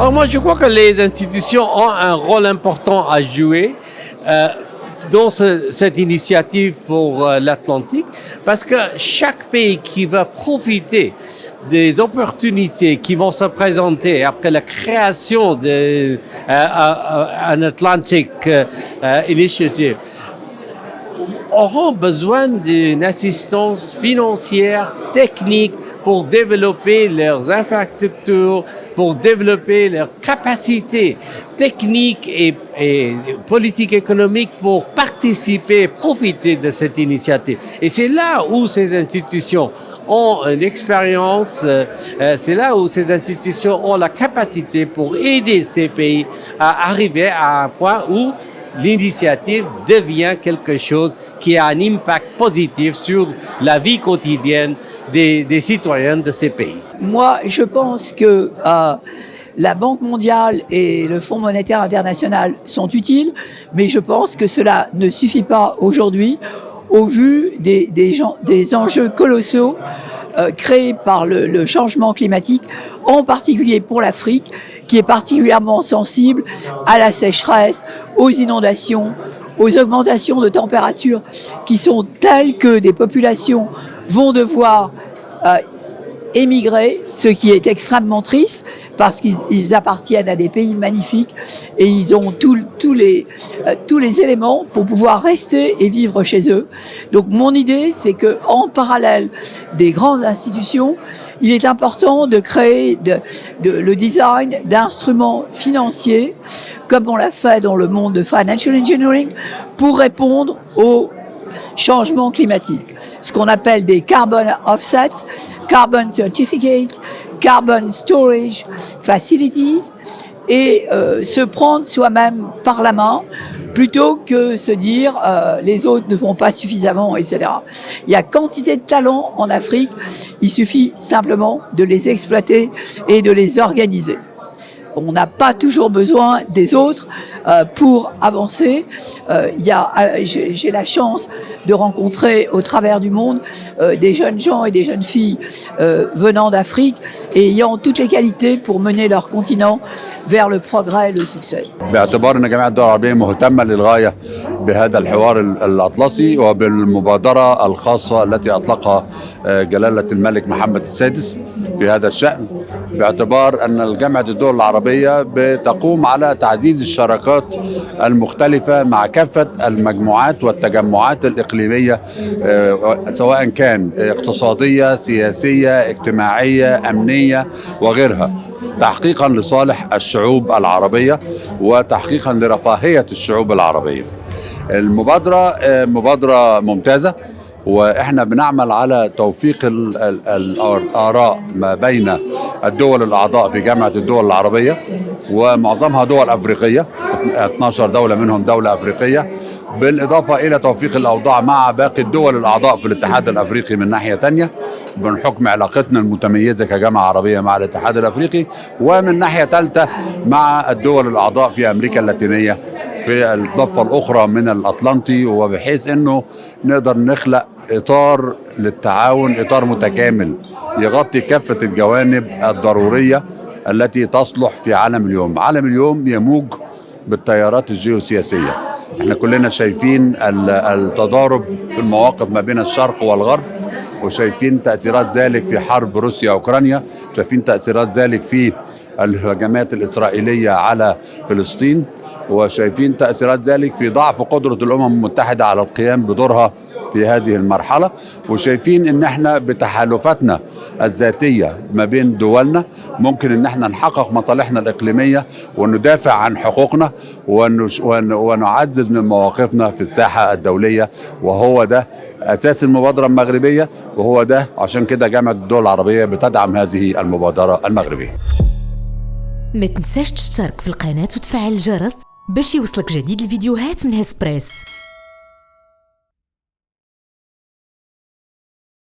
Alors moi, je crois que les institutions ont un rôle important à jouer dans cette initiative pour l'Atlantique, parce que chaque pays qui va profiter des opportunités qui vont se présenter après la création d'un Atlantic Initiative auront besoin d'une assistance financière, technique, pour développer leurs infrastructures, pour développer leurs capacités techniques et politiques économiques pour participer, profiter de cette initiative. Et c'est là où ces institutions ont une expérience, c'est là où ces institutions ont la capacité pour aider ces pays à arriver à un point où l'initiative devient quelque chose qui a un impact positif sur la vie quotidienne des citoyens de ces pays. Moi, je pense que la Banque mondiale et le Fonds monétaire international sont utiles, mais je pense que cela ne suffit pas aujourd'hui au vu des enjeux colossaux créés par le changement climatique, en particulier pour l'Afrique, qui est particulièrement sensible à la sécheresse, aux inondations, aux augmentations de température qui sont telles que des populations vont devoir émigrer, ce qui est extrêmement triste parce qu'ils appartiennent à des pays magnifiques et ils ont tous les éléments pour pouvoir rester et vivre chez eux. Donc mon idée, c'est que en parallèle des grandes institutions, il est important de créer le design d'instruments financiers, comme on l'a fait dans le monde de financial engineering, pour répondre aux changement climatique, ce qu'on appelle des carbon offsets, carbon certificates, carbon storage facilities, et se prendre soi-même par la main plutôt que se dire les autres ne font pas suffisamment, etc. Il y a quantité de talents en Afrique, il suffit simplement de les exploiter et de les organiser. On n'a pas toujours besoin des autres pour avancer. J'ai la chance de rencontrer au travers du monde des jeunes gens et des jeunes filles venant d'Afrique et ayant toutes les qualités pour mener leur continent vers le progrès et le succès. باعتبار ان جامعه الدول العربيه مهتمه للغايه بهذا الحوار الاطلسي وبالمبادره الخاصه التي اطلقها جلاله الملك محمد السادس في هذا الشان، باعتبار ان جامعه الدول العربيه بتقوم على تعزيز الشراكات المختلفه مع كافه المجموعات والتجمعات الاقليميه، سواء كان اقتصاديه، سياسيه، اجتماعيه، امنيه وغيرها، تحقيقا لصالح الشعوب العربيه وتحقيقا لرفاهيه الشعوب العربيه. المبادره مبادره ممتازه، واحنا بنعمل على توفيق الآراء ما بين الدول الأعضاء في جامعة الدول العربية، ومعظمها دول أفريقية، 12 دولة منهم دولة أفريقية، بالإضافة إلى توفيق الأوضاع مع باقي الدول الأعضاء في الاتحاد الأفريقي من ناحية تانية، من حكم علاقتنا المتميزة كجامعة عربية مع الاتحاد الأفريقي، ومن ناحية ثالثة مع الدول الأعضاء في أمريكا اللاتينية في الضفة الأخرى من الأطلنطي، وبحيث أنه نقدر نخلق إطار للتعاون، إطار متكامل يغطي كافة الجوانب الضرورية التي تصلح في عالم اليوم. عالم اليوم يموج بالتيارات الجيوسياسية، احنا كلنا شايفين التضارب في المواقف ما بين الشرق والغرب، وشايفين تأثيرات ذلك في حرب روسيا أوكرانيا، شايفين تأثيرات ذلك في الهجمات الإسرائيلية على فلسطين، وشايفين تأثيرات ذلك في ضعف قدرة الأمم المتحدة على القيام بدورها في هذه المرحلة، وشايفين ان احنا بتحالفاتنا الذاتية ما بين دولنا ممكن ان احنا نحقق مصالحنا الإقليمية وندافع عن حقوقنا ونعزز من مواقفنا في الساحة الدولية، وهو ده أساس المبادرة المغربية، وهو ده عشان كده جامعة الدول العربية بتدعم هذه المبادرة المغربية. ما تنساش تشترك في القناة وتفعل الجرس باش يوصلك جديد الفيديوهات من هسبريس.